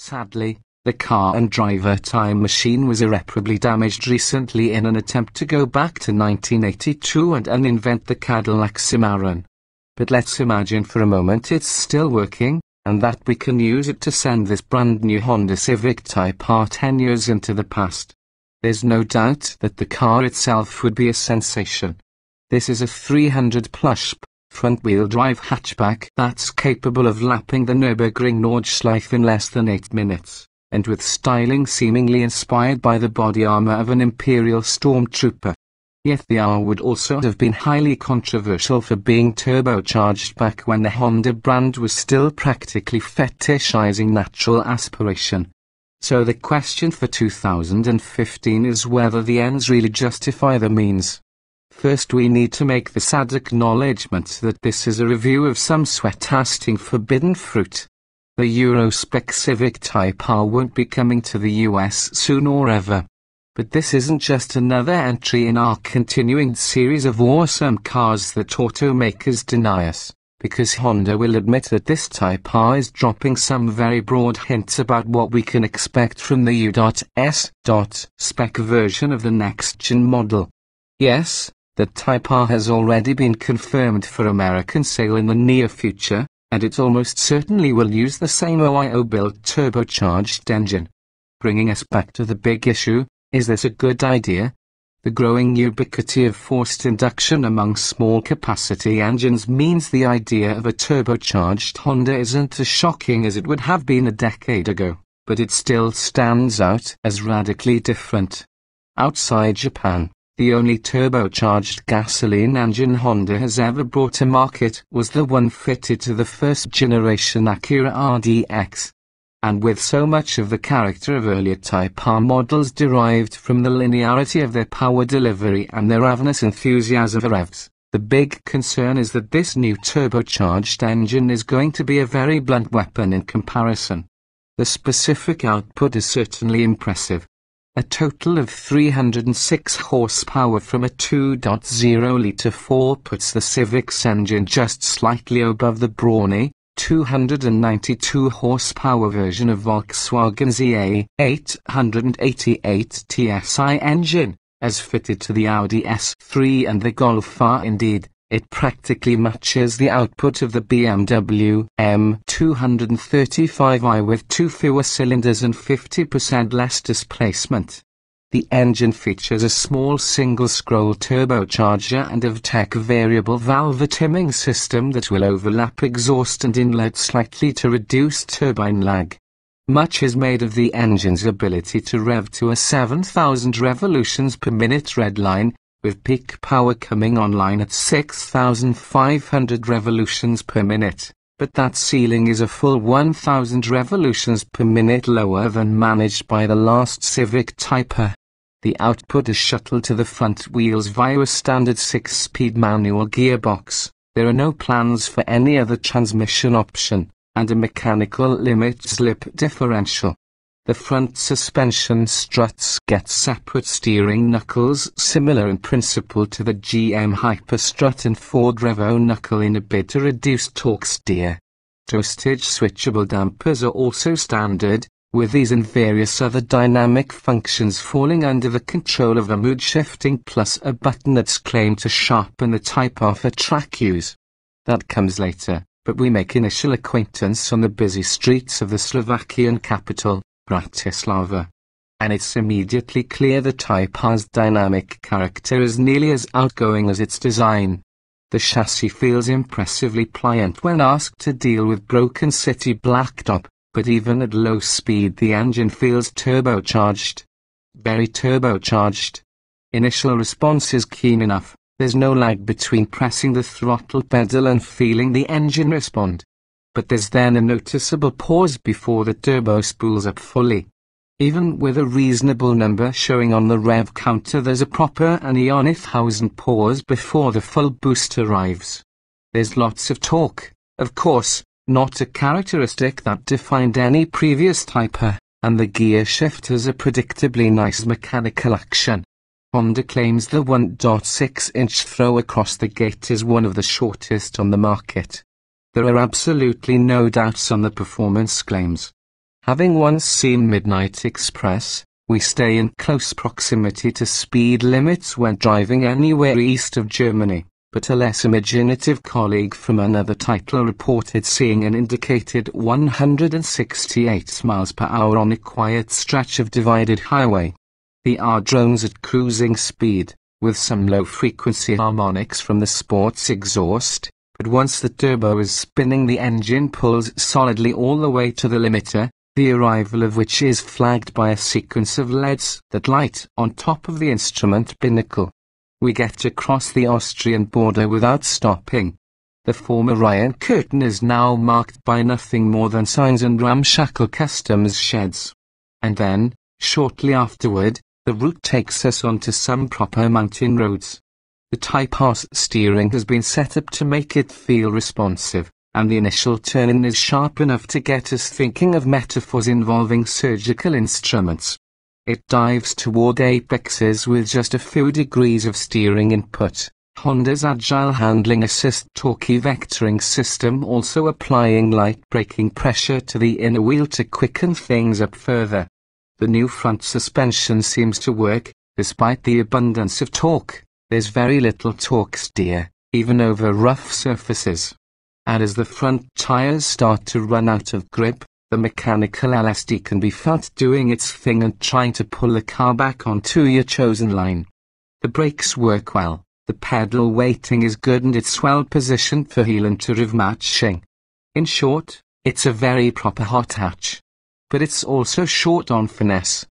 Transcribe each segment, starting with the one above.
Sadly, the car and driver time machine was irreparably damaged recently in an attempt to go back to 1982 and uninvent the Cadillac Cimarron. But let's imagine for a moment it's still working, and that we can use it to send this brand new Honda Civic Type R 10 years into the past. There's no doubt that the car itself would be a sensation. This is a 300-plus front-wheel drive hatchback that's capable of lapping the Nürburgring Nordschleife in less than 8 minutes, and with styling seemingly inspired by the body armor of an Imperial Stormtrooper. Yet the R would also have been highly controversial for being turbocharged back when the Honda brand was still practically fetishizing natural aspiration. So the question for 2015 is whether the ends really justify the means. First, we need to make the sad acknowledgement that this is a review of some sweat-tasting forbidden fruit. The Euro-spec Civic Type R won't be coming to the US soon or ever. But this isn't just another entry in our continuing series of awesome cars that automakers deny us, because Honda will admit that this Type R is dropping some very broad hints about what we can expect from the U.S. spec version of the next-gen model. Yes, the Type R has already been confirmed for American sale in the near future, and it almost certainly will use the same OEM-built turbocharged engine. Bringing us back to the big issue, is this a good idea? The growing ubiquity of forced induction among small-capacity engines means the idea of a turbocharged Honda isn't as shocking as it would have been a decade ago, but it still stands out as radically different. Outside Japan, the only turbocharged gasoline engine Honda has ever brought to market was the one fitted to the first-generation Acura RDX. And with so much of the character of earlier Type R models derived from the linearity of their power delivery and their ravenous enthusiasm for revs, the big concern is that this new turbocharged engine is going to be a very blunt weapon in comparison. The specific output is certainly impressive. A total of 306 horsepower from a 2.0-litre 4 puts the Civic's engine just slightly above the brawny 292 horsepower version of Volkswagen's EA888 TSI engine, as fitted to the Audi S3 and the Golf R. Indeed, it practically matches the output of the BMW M235i with 2 fewer cylinders and 50% less displacement. The engine features a small single-scroll turbocharger and a VTEC variable valve timing system that will overlap exhaust and inlet slightly to reduce turbine lag. Much is made of the engine's ability to rev to a 7,000 revolutions per minute redline, with peak power coming online at 6,500 revolutions per minute, but that ceiling is a full 1,000 revolutions per minute lower than managed by the last Civic Type R. The output is shuttled to the front wheels via a standard 6-speed manual gearbox. There are no plans for any other transmission option, and a mechanical limit-slip differential. The front suspension struts get separate steering knuckles similar in principle to the GM Hyperstrut and Ford Revo knuckle in a bid to reduce torque steer. Dosage switchable dampers are also standard, with these and various other dynamic functions falling under the control of a mood shifting plus a button that's claimed to sharpen the Type R for track use. That comes later, but we make initial acquaintance on the busy streets of the Slovakian capital, Bratislava. And it's immediately clear the Type R's dynamic character is nearly as outgoing as its design. The chassis feels impressively pliant when asked to deal with broken city blacktop, but even at low speed the engine feels turbocharged. Very turbocharged. Initial response is keen enough, there's no lag between pressing the throttle pedal and feeling the engine respond. But there's then a noticeable pause before the turbo spools up fully. Even with a reasonable number showing on the rev counter, there's a proper and Ionithausen pause before the full boost arrives. There's lots of torque, of course, not a characteristic that defined any previous Type R, and the gear shift has a predictably nice mechanical action. Honda claims the 1.6-inch throw across the gate is one of the shortest on the market. There are absolutely no doubts on the performance claims. Having once seen Midnight Express, we stay in close proximity to speed limits when driving anywhere east of Germany, but a less imaginative colleague from another title reported seeing an indicated 168 miles per hour on a quiet stretch of divided highway. The R drones at cruising speed, with some low-frequency harmonics from the sport's exhaust, but once the turbo is spinning the engine pulls solidly all the way to the limiter, the arrival of which is flagged by a sequence of LEDs that light on top of the instrument binnacle. We get to cross the Austrian border without stopping. The former Iron Curtain is now marked by nothing more than signs and ramshackle customs sheds. And then, shortly afterward, the route takes us onto some proper mountain roads. The Type R's steering has been set up to make it feel responsive, and the initial turn-in is sharp enough to get us thinking of metaphors involving surgical instruments. It dives toward apexes with just a few degrees of steering input. Honda's Agile Handling Assist torque vectoring system also applying light braking pressure to the inner wheel to quicken things up further. The new front suspension seems to work, despite the abundance of torque. There's very little torque steer, even over rough surfaces. And as the front tires start to run out of grip, the mechanical LSD can be felt doing its thing and trying to pull the car back onto your chosen line. The brakes work well, the pedal weighting is good and it's well positioned for heel and to rev matching. In short, it's a very proper hot hatch. But it's also short on finesse.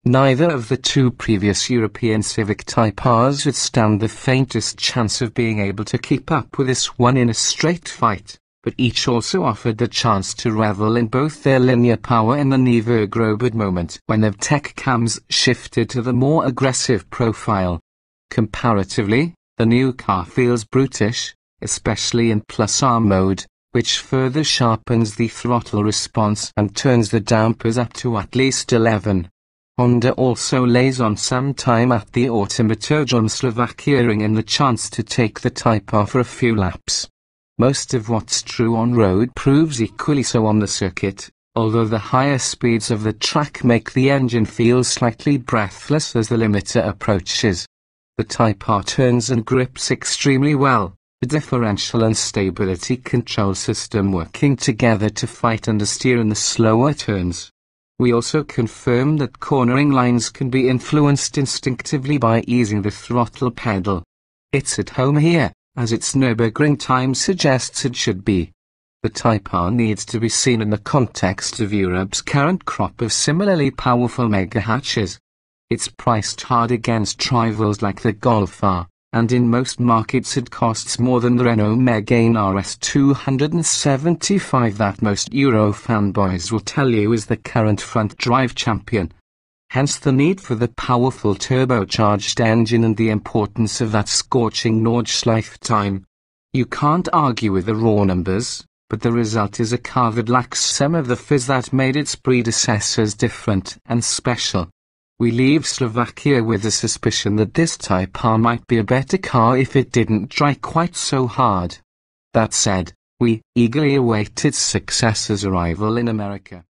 Neither of the two previous European Civic Type Rs would stand the faintest chance of being able to keep up with this one in a straight fight, but each also offered the chance to revel in both their linear power and the Nevergrobed moment when the tech cams shifted to the more aggressive profile. Comparatively, the new car feels brutish, especially in Plus R mode, which further sharpens the throttle response and turns the dampers up to at least 11. Honda also lays on some time at the Automotorjom Slovakia-ing in the chance to take the Type R for a few laps. Most of what's true on road proves equally so on the circuit, although the higher speeds of the track make the engine feel slightly breathless as the limiter approaches. The Type R turns and grips extremely well. The differential and stability control system working together to fight understeer in the slower turns. We also confirm that cornering lines can be influenced instinctively by easing the throttle pedal. It's at home here, as its Nürburgring time suggests it should be. The Type R needs to be seen in the context of Europe's current crop of similarly powerful mega hatches. It's priced hard against rivals like the Golf R, and in most markets it costs more than the Renault Megane RS 275 that most Euro fanboys will tell you is the current front drive champion. Hence the need for the powerful turbocharged engine and the importance of that scorching Nordschleife time. You can't argue with the raw numbers, but the result is a car that lacks some of the fizz that made its predecessors different and special. We leave Slovakia with the suspicion that this Type R might be a better car if it didn't try quite so hard. That said, we eagerly await its successor's arrival in America.